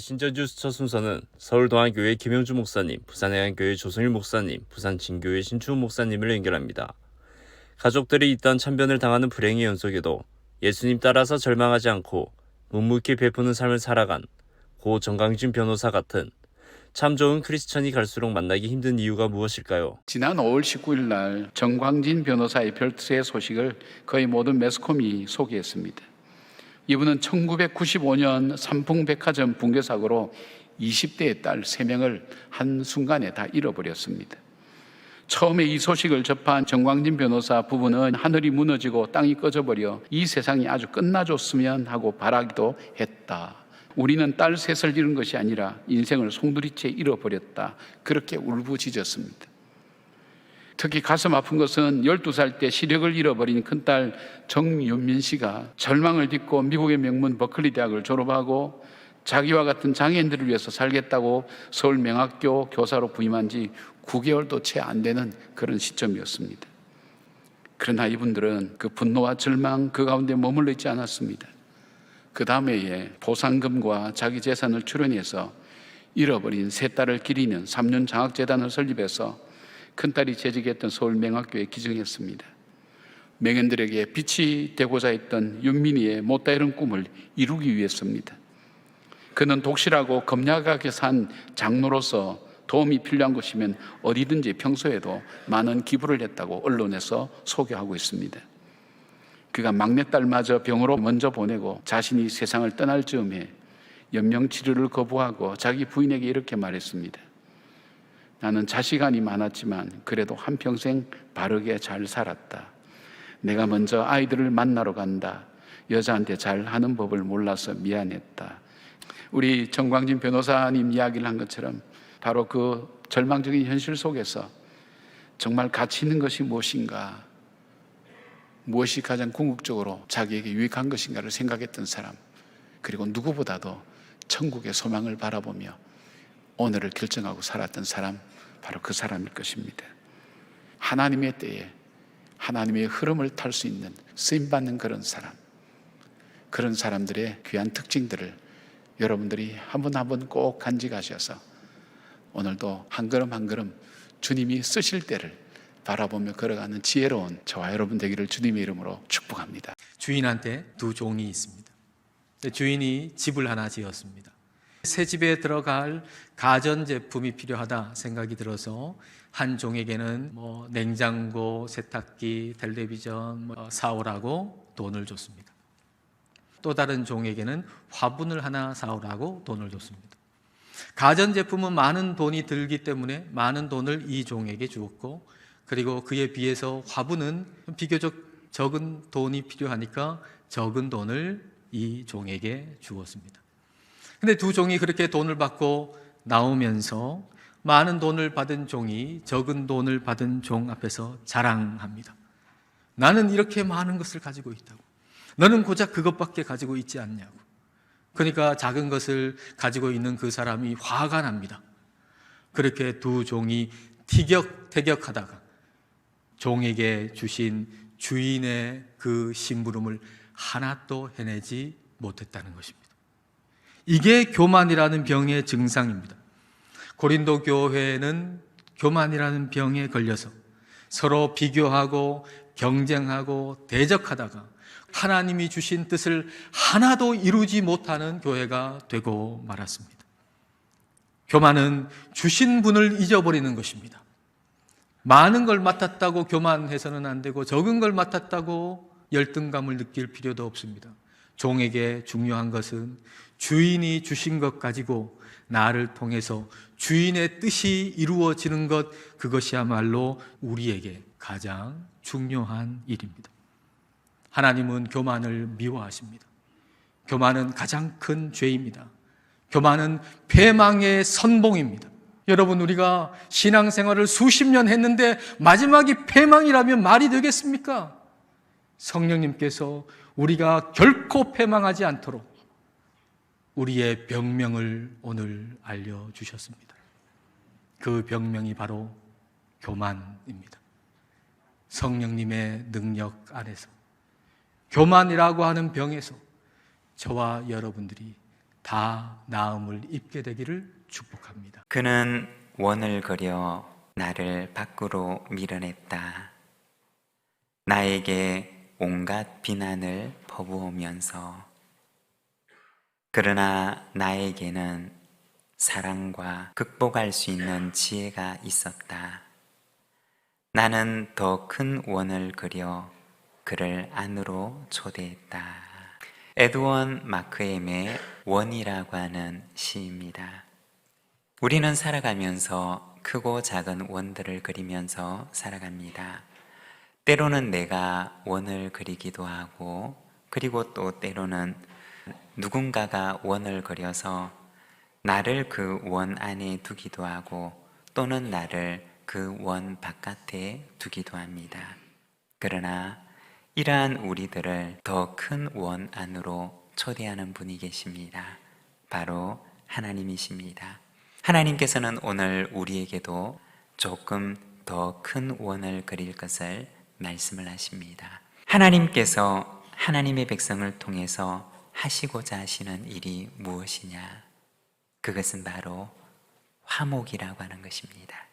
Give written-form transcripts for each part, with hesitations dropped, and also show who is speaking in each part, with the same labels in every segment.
Speaker 1: 메신저 뉴스 첫 순서는 서울동안교회 김영주 목사님, 부산해안교회 조성일 목사님, 부산진교회 신추훈 목사님을 연결합니다. 가족들이 잇따른 참변을 당하는 불행의 연속에도 예수님 따라서 절망하지 않고 묵묵히 베푸는 삶을 살아간 고 정광진 변호사 같은 참 좋은 크리스천이 갈수록 만나기 힘든 이유가 무엇일까요?
Speaker 2: 지난 5월 19일 날 정광진 변호사의 별세 소식을 거의 모든 매스컴이 소개했습니다. 이분은 1995년 삼풍백화점 붕괴 사고로 20대의 딸 3명을 한순간에 다 잃어버렸습니다. 처음에 이 소식을 접한 정광진 변호사 부부는 하늘이 무너지고 땅이 꺼져버려 이 세상이 아주 끝나줬으면 하고 바라기도 했다. 우리는 딸 셋을 잃은 것이 아니라 인생을 송두리째 잃어버렸다. 그렇게 울부짖었습니다. 특히 가슴 아픈 것은 12살 때 시력을 잃어버린 큰딸 정윤민 씨가 절망을 딛고 미국의 명문 버클리 대학을 졸업하고 자기와 같은 장애인들을 위해서 살겠다고 서울명학교 교사로 부임한 지 9개월도 채 안 되는 그런 시점이었습니다. 그러나 이분들은 그 분노와 절망 그 가운데 머물러 있지 않았습니다. 그 다음 해에 보상금과 자기 재산을 출연해서 잃어버린 세 딸을 기리는 3년 장학재단을 설립해서 큰딸이 재직했던 서울명학교에 기증했습니다. 명인들에게 빛이 되고자 했던 윤민이의 못다 이룬 꿈을 이루기 위해서입니다. 그는 독실하고 검약하게 산 장로로서 도움이 필요한 것이면 어디든지 평소에도 많은 기부를 했다고 언론에서 소개하고 있습니다. 그가 막내딸마저 병으로 먼저 보내고 자신이 세상을 떠날 즈음에 연명치료를 거부하고 자기 부인에게 이렇게 말했습니다. 나는 자식안이 많았지만 그래도 한평생 바르게 잘 살았다. 내가 먼저 아이들을 만나러 간다. 여자한테 잘하는 법을 몰라서 미안했다. 우리 정광진 변호사님 이야기를 한 것처럼 바로 그 절망적인 현실 속에서 정말 가치 있는 것이 무엇인가, 무엇이 가장 궁극적으로 자기에게 유익한 것인가를 생각했던 사람, 그리고 누구보다도 천국의 소망을 바라보며 오늘을 결정하고 살았던 사람, 바로 그 사람일 것입니다. 하나님의 때에 하나님의 흐름을 탈 수 있는 쓰임받는 그런 사람, 그런 사람들의 귀한 특징들을 여러분들이 한 분 한 분 꼭 간직하셔서 오늘도 한 걸음 한 걸음 주님이 쓰실 때를 바라보며 걸어가는 지혜로운 저와 여러분 되기를 주님의 이름으로 축복합니다.
Speaker 3: 주인한테 두 종이 있습니다. 주인이 집을 하나 지었습니다. 새 집에 들어갈 가전제품이 필요하다 생각이 들어서 한 종에게는 냉장고, 세탁기, 텔레비전 사오라고 돈을 줬습니다. 또 다른 종에게는 화분을 하나 사오라고 돈을 줬습니다. 가전제품은 많은 돈이 들기 때문에 많은 돈을 이 종에게 주었고, 그리고 그에 비해서 화분은 비교적 적은 돈이 필요하니까 적은 돈을 이 종에게 주었습니다. 근데 두 종이 그렇게 돈을 받고 나오면서 많은 돈을 받은 종이 적은 돈을 받은 종 앞에서 자랑합니다. 나는 이렇게 많은 것을 가지고 있다고. 너는 고작 그것밖에 가지고 있지 않냐고. 그러니까 작은 것을 가지고 있는 그 사람이 화가 납니다. 그렇게 두 종이 티격태격하다가 종에게 주신 주인의 그 심부름을 하나도 해내지 못했다는 것입니다. 이게 교만이라는 병의 증상입니다. 고린도 교회는 교만이라는 병에 걸려서 서로 비교하고 경쟁하고 대적하다가 하나님이 주신 뜻을 하나도 이루지 못하는 교회가 되고 말았습니다. 교만은 주신 분을 잊어버리는 것입니다. 많은 걸 맡았다고 교만해서는 안 되고 적은 걸 맡았다고 열등감을 느낄 필요도 없습니다. 종에게 중요한 것은 주인이 주신 것 가지고 나를 통해서 주인의 뜻이 이루어지는 것, 그것이야말로 우리에게 가장 중요한 일입니다. 하나님은 교만을 미워하십니다. 교만은 가장 큰 죄입니다. 교만은 패망의 선봉입니다. 여러분, 우리가 신앙생활을 수십 년 했는데 마지막이 패망이라면 말이 되겠습니까? 성령님께서 우리가 결코 패망하지 않도록 우리의 병명을 오늘 알려주셨습니다. 그 병명이 바로 교만입니다. 성령님의 능력 안에서 교만이라고 하는 병에서 저와 여러분들이 다 나음을 입게 되기를 축복합니다.
Speaker 4: 그는 원을 그려 나를 밖으로 밀어냈다. 나에게 온갖 비난을 퍼부으면서 그러나 나에게는 사랑과 극복할 수 있는 지혜가 있었다. 나는 더 큰 원을 그려 그를 안으로 초대했다. 에드원 마크엠의 원이라고 하는 시입니다. 우리는 살아가면서 크고 작은 원들을 그리면서 살아갑니다. 때로는 내가 원을 그리기도 하고, 그리고 또 때로는 누군가가 원을 그려서 나를 그 원 안에 두기도 하고, 또는 나를 그 원 바깥에 두기도 합니다. 그러나 이러한 우리들을 더 큰 원 안으로 초대하는 분이 계십니다. 바로 하나님이십니다. 하나님께서는 오늘 우리에게도 조금 더 큰 원을 그릴 것을 말씀을 하십니다. 하나님께서 하나님의 백성을 통해서 하시고자 하시는 일이 무엇이냐? 그것은 바로 화목이라고 하는 것입니다.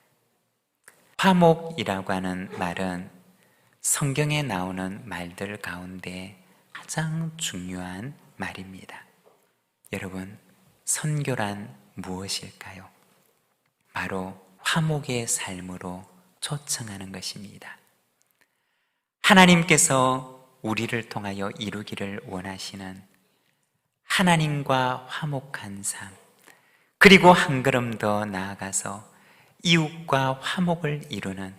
Speaker 4: 화목이라고 하는 말은 성경에 나오는 말들 가운데 가장 중요한 말입니다. 여러분, 선교란 무엇일까요? 바로 화목의 삶으로 초청하는 것입니다. 하나님께서 우리를 통하여 이루기를 원하시는 하나님과 화목한 삶, 그리고 한 걸음 더 나아가서 이웃과 화목을 이루는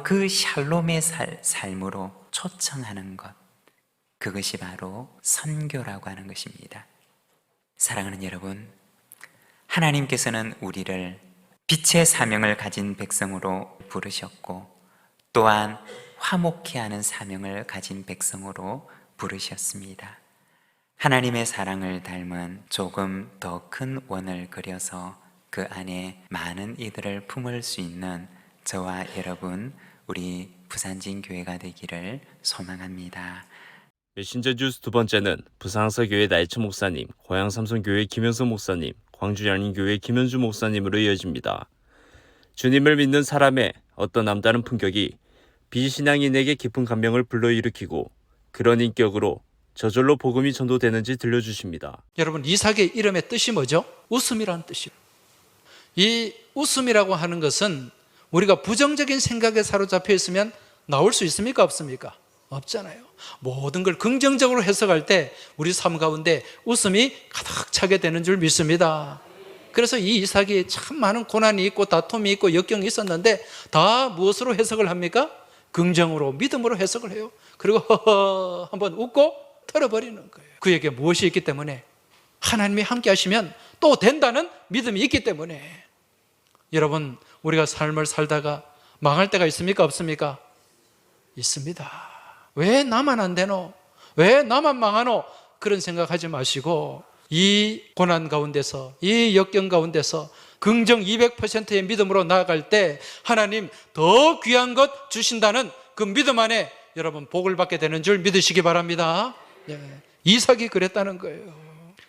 Speaker 4: 그 샬롬의 삶으로 초청하는 것, 그것이 바로 선교라고 하는 것입니다. 사랑하는 여러분, 하나님께서는 우리를 빛의 사명을 가진 백성으로 부르셨고, 또한 화목케 하는 사명을 가진 백성으로 부르셨습니다. 하나님의 사랑을 닮은 조금 더 큰 원을 그려서 그 안에 많은 이들을 품을 수 있는 저와 여러분, 우리 부산진 교회가 되기를 소망합니다.
Speaker 1: 메신저 뉴스 두 번째는 부산항서교회 나이처 목사님, 고양삼성교회 김현성 목사님, 광주양림교회 김현주 목사님으로 이어집니다. 주님을 믿는 사람의 어떤 남다른 품격이 비신앙인에게 깊은 감명을 불러일으키고 그런 인격으로 저절로 복음이 전도되는지 들려주십니다.
Speaker 5: 여러분, 이삭의 이름의 뜻이 뭐죠? 웃음이라는 뜻이에요. 이 웃음이라고 하는 것은 우리가 부정적인 생각에 사로잡혀 있으면 나올 수 있습니까? 없습니까? 없잖아요. 모든 걸 긍정적으로 해석할 때 우리 삶 가운데 웃음이 가득 차게 되는 줄 믿습니다. 그래서 이 이삭이 참 많은 고난이 있고 다툼이 있고 역경이 있었는데 다 무엇으로 해석을 합니까? 긍정으로, 믿음으로 해석을 해요. 그리고 허허 한번 웃고 털어버리는 거예요. 그에게 무엇이 있기 때문에? 하나님이 함께 하시면 또 된다는 믿음이 있기 때문에. 여러분, 우리가 삶을 살다가 망할 때가 있습니까? 없습니까? 있습니다. 왜 나만 안 되노? 왜 나만 망하노? 그런 생각하지 마시고 이 고난 가운데서, 이 역경 가운데서 긍정 200%의 믿음으로 나아갈 때 하나님 더 귀한 것 주신다는 그 믿음 안에 여러분 복을 받게 되는 줄 믿으시기 바랍니다. 이삭이 그랬다는 거예요.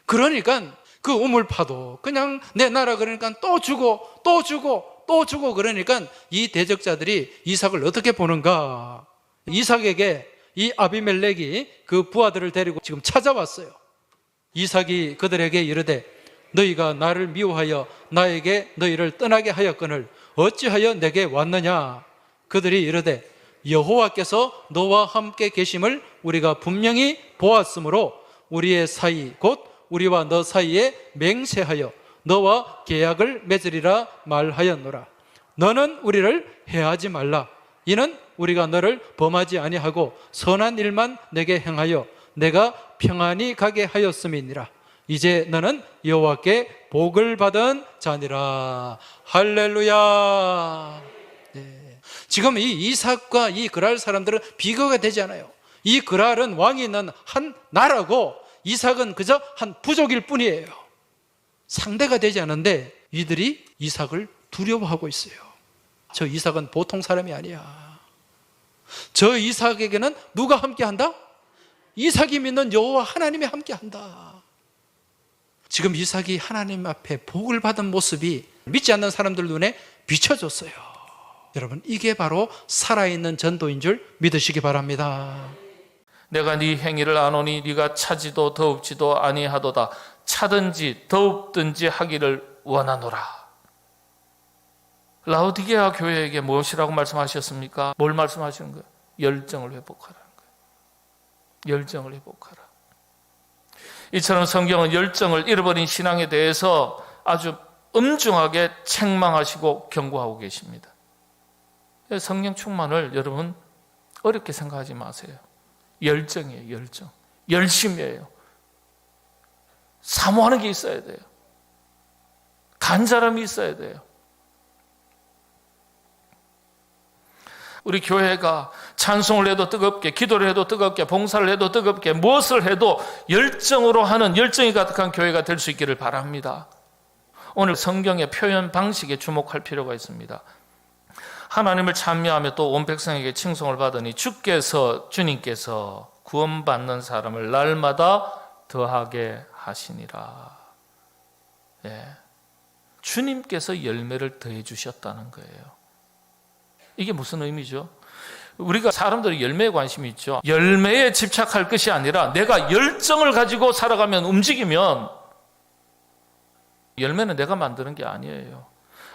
Speaker 5: 그러니까 그 우물파도 그냥 내 나라 그러니까 또 주고 또 주고 또 주고 그러니까 이 대적자들이 이삭을 어떻게 보는가? 이삭에게 이 아비멜렉이 그 부하들을 데리고 지금 찾아왔어요. 이삭이 그들에게 이르되 너희가 나를 미워하여 나에게 너희를 떠나게 하였거늘 어찌하여 내게 왔느냐? 그들이 이르되 여호와께서 너와 함께 계심을 우리가 분명히 보았으므로 우리의 사이 곧 우리와 너 사이에 맹세하여 너와 계약을 맺으리라 말하였노라. 너는 우리를 해하지 말라. 이는 우리가 너를 범하지 아니하고 선한 일만 내게 행하여 내가 평안히 가게 하였음이니라. 이제 너는 여호와께 복을 받은 자니라. 할렐루야. 지금 이 이삭과 이 그랄 사람들은 비교가 되지 않아요. 이 그랄은 왕이 있는 한 나라고 이삭은 그저 한 부족일 뿐이에요. 상대가 되지 않은데 이들이 이삭을 두려워하고 있어요. 저 이삭은 보통 사람이 아니야. 저 이삭에게는 누가 함께한다? 이삭이 믿는 여호와 하나님이 함께한다. 지금 이삭이 하나님 앞에 복을 받은 모습이 믿지 않는 사람들 눈에 비춰졌어요. 여러분, 이게 바로 살아있는 전도인 줄 믿으시기 바랍니다.
Speaker 6: 내가 네 행위를 아노니 네가 차지도 더웁지도 아니하도다. 차든지 더웁든지 하기를 원하노라. 라오디게아 교회에게 무엇이라고 말씀하셨습니까? 뭘 말씀하시는 거예요? 열정을 회복하라는 거예요. 열정을 회복하라. 이처럼 성경은 열정을 잃어버린 신앙에 대해서 아주 엄중하게 책망하시고 경고하고 계십니다. 성령 충만을 여러분 어렵게 생각하지 마세요. 열정이에요. 열정. 열심이에요. 사모하는 게 있어야 돼요. 간절함이 있어야 돼요. 우리 교회가 찬송을 해도 뜨겁게, 기도를 해도 뜨겁게, 봉사를 해도 뜨겁게, 무엇을 해도 열정으로 하는 열정이 가득한 교회가 될 수 있기를 바랍니다. 오늘 성경의 표현 방식에 주목할 필요가 있습니다. 하나님을 찬미하며 또 온 백성에게 칭송을 받으니 주님께서 구원받는 사람을 날마다 더하게 하시니라. 예. 주님께서 열매를 더해 주셨다는 거예요. 이게 무슨 의미죠? 우리가 사람들이 열매에 관심이 있죠. 열매에 집착할 것이 아니라 내가 열정을 가지고 살아가면, 움직이면 열매는 내가 만드는 게 아니에요.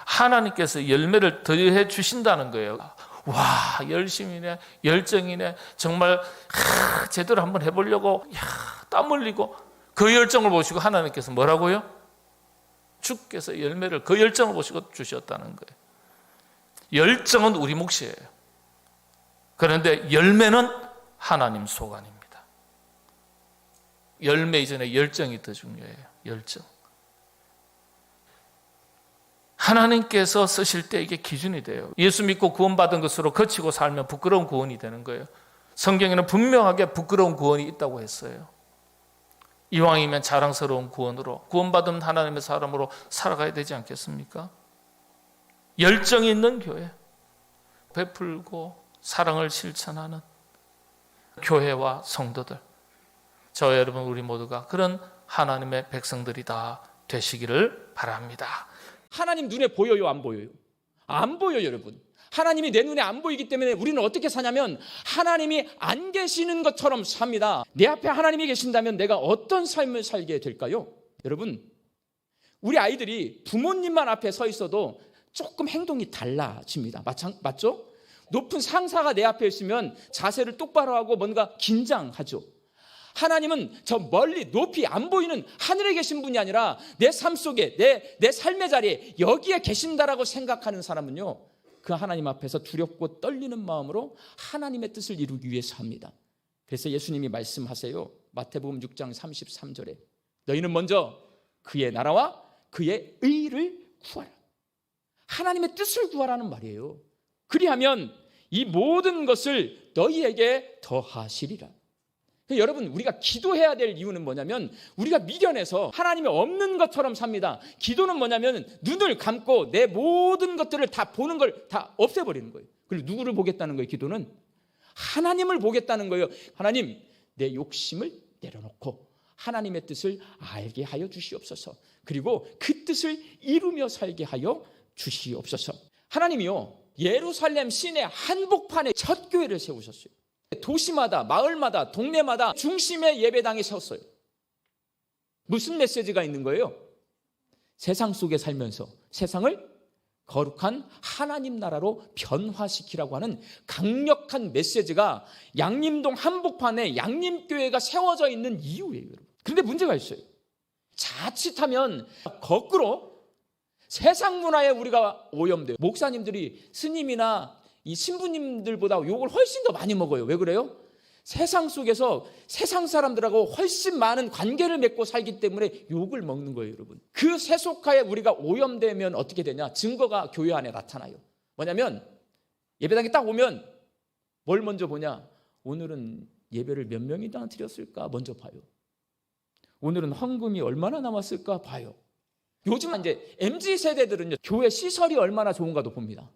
Speaker 6: 하나님께서 열매를 더해 주신다는 거예요. 와, 열심이네, 열정이네, 정말 제대로 한번 해보려고 땀 흘리고 그 열정을 보시고 하나님께서 뭐라고요? 주께서 열매를 그 열정을 보시고 주셨다는 거예요. 열정은 우리 몫이에요. 그런데 열매는 하나님 소관입니다. 열매 이전에 열정이 더 중요해요. 열정. 하나님께서 쓰실 때 이게 기준이 돼요. 예수 믿고 구원받은 것으로 거치고 살면 부끄러운 구원이 되는 거예요. 성경에는 분명하게 부끄러운 구원이 있다고 했어요. 이왕이면 자랑스러운 구원으로, 구원받은 하나님의 사람으로 살아가야 되지 않겠습니까? 열정이 있는 교회, 베풀고 사랑을 실천하는 교회와 성도들, 저와 여러분 우리 모두가 그런 하나님의 백성들이 다 되시기를 바랍니다.
Speaker 7: 하나님 눈에 보여요, 안 보여요? 안 보여요, 여러분. 하나님이 내 눈에 안 보이기 때문에 우리는 어떻게 사냐면 하나님이 안 계시는 것처럼 삽니다. 내 앞에 하나님이 계신다면 내가 어떤 삶을 살게 될까요? 여러분, 우리 아이들이 부모님만 앞에 서 있어도 조금 행동이 달라집니다. 맞죠? 높은 상사가 내 앞에 있으면 자세를 똑바로 하고 뭔가 긴장하죠. 하나님은 저 멀리 높이 안 보이는 하늘에 계신 분이 아니라 내 삶 속에, 내 삶의 자리에 여기에 계신다라고 생각하는 사람은요, 그 하나님 앞에서 두렵고 떨리는 마음으로 하나님의 뜻을 이루기 위해서 합니다. 그래서 예수님이 말씀하세요. 마태복음 6장 33절에 너희는 먼저 그의 나라와 그의 의를 구하라. 하나님의 뜻을 구하라는 말이에요. 그리하면 이 모든 것을 너희에게 더하시리라. 여러분, 우리가 기도해야 될 이유는 뭐냐면 우리가 미련해서 하나님이 없는 것처럼 삽니다. 기도는 뭐냐면 눈을 감고 내 모든 것들을 다 보는 걸 다 없애버리는 거예요. 그리고 누구를 보겠다는 거예요? 기도는 하나님을 보겠다는 거예요. 하나님, 내 욕심을 내려놓고 하나님의 뜻을 알게 하여 주시옵소서. 그리고 그 뜻을 이루며 살게 하여 주시옵소서. 하나님이요, 예루살렘 시내 한복판에 첫 교회를 세우셨어요. 도시마다, 마을마다, 동네마다 중심의 예배당에 세웠어요. 무슨 메시지가 있는 거예요? 세상 속에 살면서 세상을 거룩한 하나님 나라로 변화시키라고 하는 강력한 메시지가 양림동 한복판에 양림교회가 세워져 있는 이유예요. 그런데 문제가 있어요. 자칫하면 거꾸로 세상 문화에 우리가 오염돼요. 목사님들이 스님이나 이 신부님들보다 욕을 훨씬 더 많이 먹어요. 왜 그래요? 세상 속에서 세상 사람들하고 훨씬 많은 관계를 맺고 살기 때문에 욕을 먹는 거예요, 여러분. 그 세속화에 우리가 오염되면 어떻게 되냐? 증거가 교회 안에 나타나요. 뭐냐면 예배당에 딱 오면 뭘 먼저 보냐? 오늘은 예배를 몇 명이나 드렸을까 먼저 봐요. 오늘은 헌금이 얼마나 남았을까 봐요. 요즘 이제 MZ세대들은요, 교회 시설이 얼마나 좋은가도 봅니다.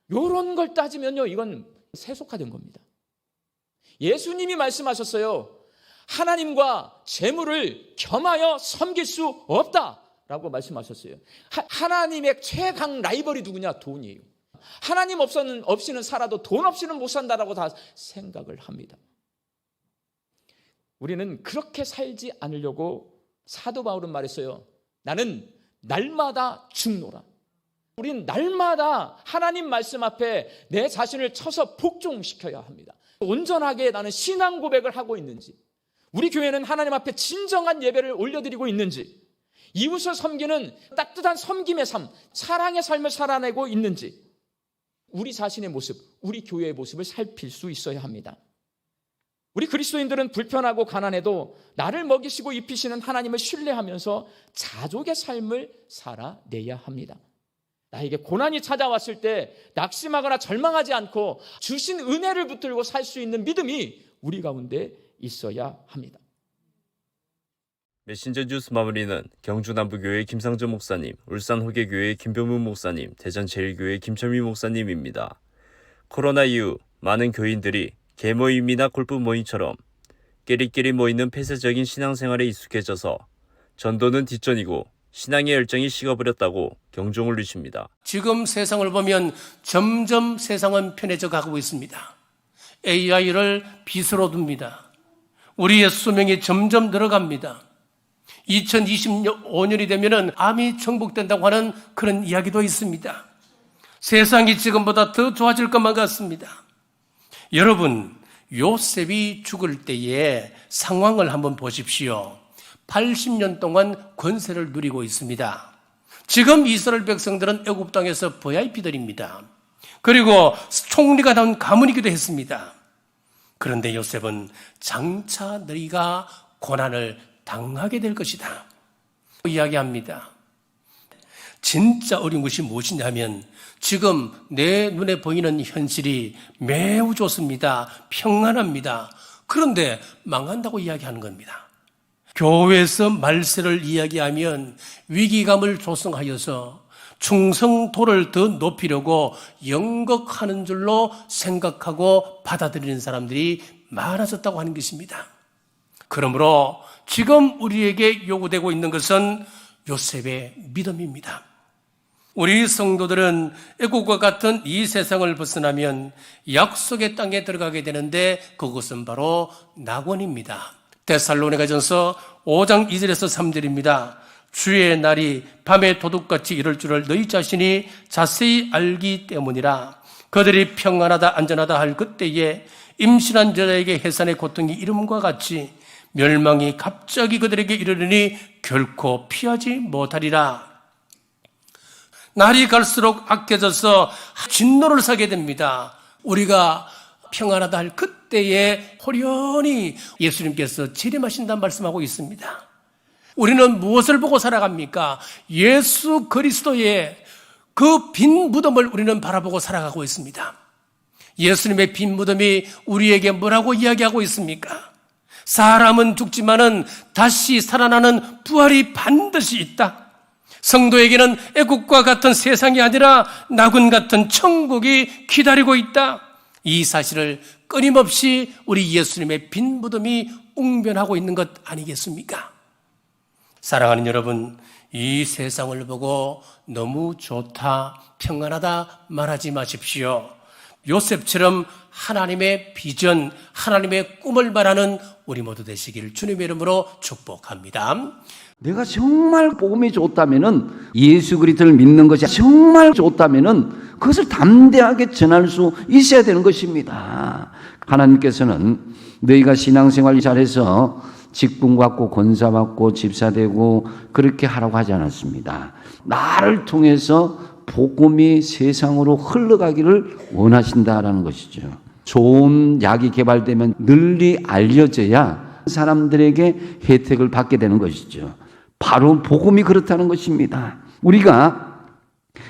Speaker 7: 이런 걸 따지면요, 이건 세속화된 겁니다. 예수님이 말씀하셨어요. 하나님과 재물을 겸하여 섬길 수 없다라고 말씀하셨어요. 하나님의 최강 라이벌이 누구냐? 돈이에요. 하나님 없이는 살아도 돈 없이는 못 산다라고 다 생각을 합니다. 우리는 그렇게 살지 않으려고 사도 바울은 말했어요. 나는 날마다 죽노라. 우리는 날마다 하나님 말씀 앞에 내 자신을 쳐서 복종시켜야 합니다. 온전하게 나는 신앙 고백을 하고 있는지, 우리 교회는 하나님 앞에 진정한 예배를 올려드리고 있는지, 이웃을 섬기는 따뜻한 섬김의 삶, 사랑의 삶을 살아내고 있는지, 우리 자신의 모습, 우리 교회의 모습을 살필 수 있어야 합니다. 우리 그리스도인들은 불편하고 가난해도 나를 먹이시고 입히시는 하나님을 신뢰하면서 자족의 삶을 살아내야 합니다. 나에게 고난이 찾아왔을 때 낙심하거나 절망하지 않고 주신 은혜를 붙들고 살 수 있는 믿음이 우리 가운데 있어야 합니다.
Speaker 1: 메신저 뉴스 마무리는 경주남부교회 김상전 목사님, 울산호계교회 김병문 목사님, 대전제일교회 김철미 목사님입니다. 코로나 이후 많은 교인들이 개모임이나 골프 모임처럼 끼리끼리 모이는 폐쇄적인 신앙생활에 익숙해져서 전도는 뒷전이고 신앙의 열정이 식어버렸다고 경종을 울리십니다.
Speaker 8: 지금 세상을 보면 점점 세상은 편해져 가고 있습니다. AI를 빗으로 둡니다. 우리의 수명이 점점 늘어갑니다. 2025년이 되면 암이 정복된다고 하는 그런 이야기도 있습니다. 세상이 지금보다 더 좋아질 것만 같습니다. 여러분, 요셉이 죽을 때의 상황을 한번 보십시오. 80년 동안 권세를 누리고 있습니다. 지금 이스라엘 백성들은 애굽 땅에서 VIP들입니다. 그리고 총리가 나온 가문이기도 했습니다. 그런데 요셉은 장차 너희가 고난을 당하게 될 것이다 이야기합니다. 진짜 어려운 것이 무엇이냐면 지금 내 눈에 보이는 현실이 매우 좋습니다. 평안합니다. 그런데 망한다고 이야기하는 겁니다. 교회에서 말세를 이야기하면 위기감을 조성하여서 충성도를 더 높이려고 연극하는 줄로 생각하고 받아들이는 사람들이 많아졌다고 하는 것입니다. 그러므로 지금 우리에게 요구되고 있는 것은 요셉의 믿음입니다. 우리 성도들은 애국과 같은 이 세상을 벗어나면 약속의 땅에 들어가게 되는데 그것은 바로 낙원입니다. 데살로니가전서 5장 2절에서 3절입니다. 주의 날이 밤에 도둑같이 이럴 줄을 너희 자신이 자세히 알기 때문이라. 그들이 평안하다 안전하다 할 그때에 임신한 여자에게 해산의 고통이 이름과 같이 멸망이 갑자기 그들에게 이르르니 결코 피하지 못하리라. 날이 갈수록 악해져서 진노를 사게 됩니다. 우리가 평안하다 할 그때에 호련히 예수님께서 재림하신다는 말씀하고 있습니다. 우리는 무엇을 보고 살아갑니까? 예수 그리스도의 그 빈 무덤을 우리는 바라보고 살아가고 있습니다. 예수님의 빈 무덤이 우리에게 뭐라고 이야기하고 있습니까? 사람은 죽지만은 다시 살아나는 부활이 반드시 있다. 성도에게는 애국과 같은 세상이 아니라 낙원 같은 천국이 기다리고 있다. 이 사실을 끊임없이 우리 예수님의 빈 무덤이 웅변하고 있는 것 아니겠습니까? 사랑하는 여러분, 이 세상을 보고 너무 좋다, 평안하다 말하지 마십시오. 요셉처럼 하나님의 비전, 하나님의 꿈을 말하는 우리 모두 되시길 주님의 이름으로 축복합니다.
Speaker 9: 내가 정말 복음이 좋다면은, 예수 그리스도를 믿는 것이 정말 좋다면은 그것을 담대하게 전할 수 있어야 되는 것입니다. 하나님께서는 너희가 신앙생활 잘해서 직분 받고 권사 받고 집사 되고 그렇게 하라고 하지 않았습니다. 나를 통해서 복음이 세상으로 흘러가기를 원하신다라는 것이죠. 좋은 약이 개발되면 널리 알려져야 사람들에게 혜택을 받게 되는 것이죠. 바로 복음이 그렇다는 것입니다. 우리가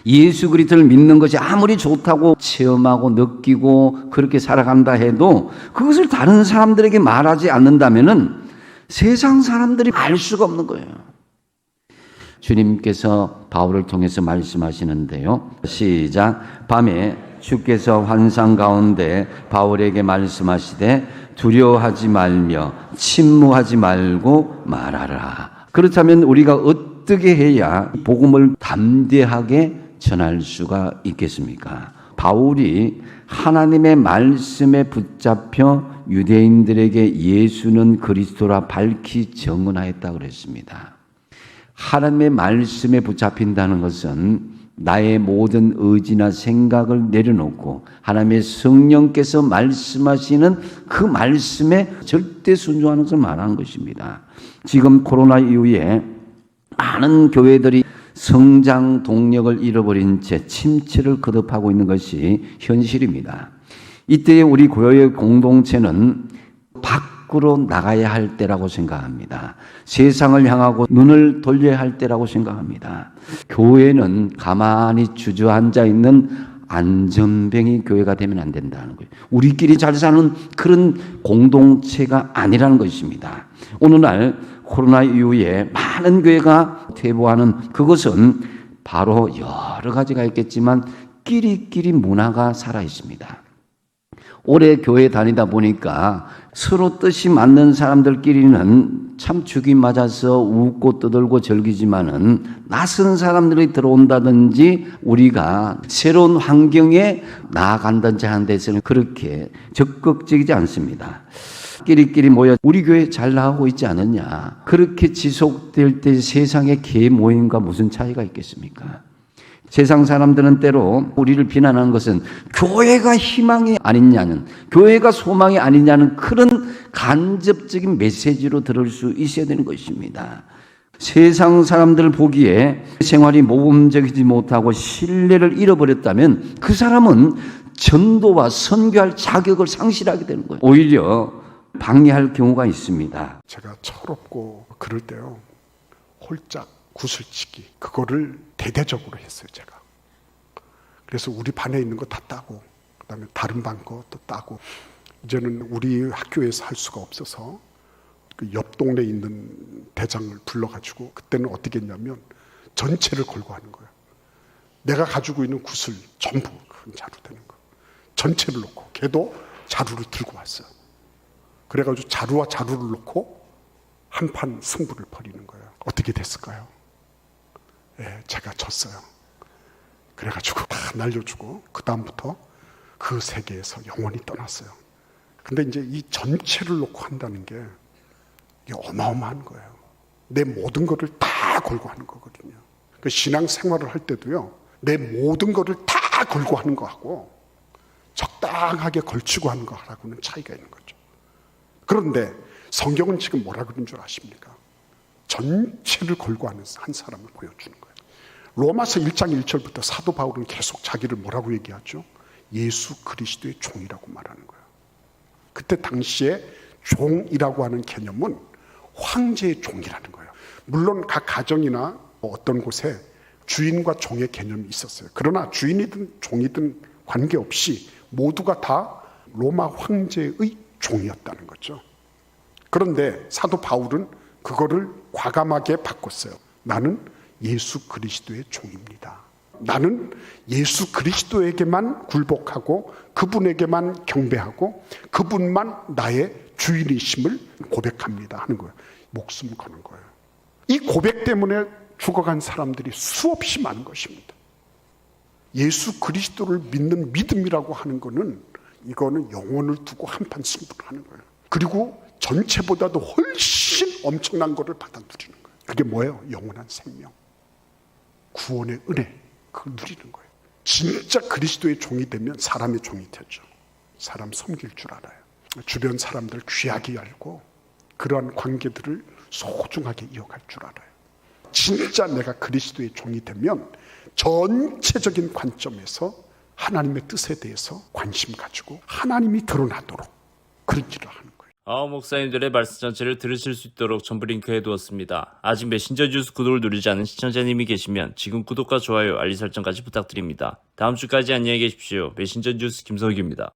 Speaker 9: 예수 그리스도를 믿는 것이 아무리 좋다고 체험하고 느끼고 그렇게 살아간다 해도 그것을 다른 사람들에게 말하지 않는다면은 세상 사람들이 알 수가 없는 거예요. 주님께서 바울을 통해서 말씀하시는데요. 시작. 밤에 주께서 환상 가운데 바울에게 말씀하시되 두려워하지 말며 침묵하지 말고 말하라. 그렇다면 우리가 어떻게 해야 복음을 담대하게 전할 수가 있겠습니까? 바울이 하나님의 말씀에 붙잡혀 유대인들에게 예수는 그리스도라 밝히 증언하였다고 그랬습니다. 하나님의 말씀에 붙잡힌다는 것은 나의 모든 의지나 생각을 내려놓고 하나님의 성령께서 말씀하시는 그 말씀에 절대 순종하는 것을 말하는 것입니다. 지금 코로나 이후에 많은 교회들이 성장 동력을 잃어버린 채 침체를 거듭하고 있는 것이 현실입니다. 이때 우리 교회의 공동체는 밖으로 나가야 할 때라고 생각합니다. 세상을 향하고 눈을 돌려야 할 때라고 생각합니다. 교회는 가만히 주저앉아 있는 안전뱅이 교회가 되면 안 된다는 거예요. 우리끼리 잘 사는 그런 공동체가 아니라는 것입니다. 오늘날 코로나 이후에 많은 교회가 퇴보하는 그것은 바로 여러 가지가 있겠지만 끼리끼리 문화가 살아 있습니다. 오래 교회 다니다 보니까 서로 뜻이 맞는 사람들끼리는 참 죽이 맞아서 웃고 떠들고 즐기지만은 낯선 사람들이 들어온다든지 우리가 새로운 환경에 나아간다든지 하는 데서는 그렇게 적극적이지 않습니다. 끼리끼리 모여 우리 교회 잘 나가고 있지 않느냐. 그렇게 지속될 때 세상의 개 모임과 무슨 차이가 있겠습니까? 세상 사람들은 때로 우리를 비난하는 것은 교회가 희망이 아니냐는, 교회가 소망이 아니냐는 그런 간접적인 메시지로 들을 수 있어야 되는 것입니다. 세상 사람들 보기에 생활이 모범적이지 못하고 신뢰를 잃어버렸다면 그 사람은 전도와 선교할 자격을 상실하게 되는 거예요. 오히려 방해할 경우가 있습니다.
Speaker 10: 제가 철없고 그럴 때요, 홀짝 구슬치기 그거를 대대적으로 했어요. 제가. 그래서 우리 반에 있는 거 다 따고 그다음에 다른 반 것도 따고, 이제는 우리 학교에서 할 수가 없어서 그 옆 동네에 있는 대장을 불러가지고, 그때는 어떻게 했냐면 전체를 걸고 하는 거예요. 내가 가지고 있는 구슬 전부 큰 자루 되는 거 전체를 놓고, 걔도 자루를 들고 왔어요. 그래가지고 자루와 자루를 놓고 한판 승부를 벌이는 거예요. 어떻게 됐을까요? 예, 제가 졌어요. 그래가지고 다 날려주고 그 다음부터 그 세계에서 영원히 떠났어요. 근데 이제 이 전체를 놓고 한다는 게 이게 어마어마한 거예요. 내 모든 거를 다 걸고 하는 거거든요. 그 신앙 생활을 할 때도요, 내 모든 거를 다 걸고 하는 거하고 적당하게 걸치고 하는 거하고는 차이가 있는 거죠. 그런데 성경은 지금 뭐라 그런 줄 아십니까? 전체를 걸고 하는 한 사람을 보여주는 거예요. 로마서 1장 1절부터 사도 바울은 계속 자기를 뭐라고 얘기하죠? 예수 그리스도의 종이라고 말하는 거예요. 그때 당시에 종이라고 하는 개념은 황제의 종이라는 거예요. 물론 각 가정이나 어떤 곳에 주인과 종의 개념이 있었어요. 그러나 주인이든 종이든 관계없이 모두가 다 로마 황제의 종이었다는 거죠. 그런데 사도 바울은 그거를 과감하게 바꿨어요. 나는 예수 그리스도의 종입니다. 나는 예수 그리스도에게만 굴복하고 그분에게만 경배하고 그분만 나의 주인이심을 고백합니다 하는 거예요. 목숨을 거는 거예요. 이 고백 때문에 죽어간 사람들이 수없이 많은 것입니다. 예수 그리스도를 믿는 믿음이라고 하는 거는, 이거는 영혼을 두고 한판 승부를 하는 거예요. 그리고 전체보다도 훨씬 엄청난 것을 받아 누리는 거예요. 그게 뭐예요? 영원한 생명, 구원의 은혜, 그걸 누리는 거예요. 진짜 그리스도의 종이 되면 사람의 종이 되죠. 사람 섬길 줄 알아요. 주변 사람들 귀하게 알고 그러한 관계들을 소중하게 이어갈 줄 알아요. 진짜 내가 그리스도의 종이 되면 전체적인 관점에서 하나님의 뜻에 대해서 관심 가지고 하나님이 드러나도록 그런 일을 하는 거예요.
Speaker 1: 아우 목사님들의 말씀 전체를 들으실 수 있도록 전부 링크해 두었습니다. 아직 메신저 뉴스 구독을 누르지 않은 시청자님이 계시면 지금 구독과 좋아요, 알림 설정까지 부탁드립니다. 다음 주까지 안녕히 계십시오. 메신저 뉴스 김석규입니다.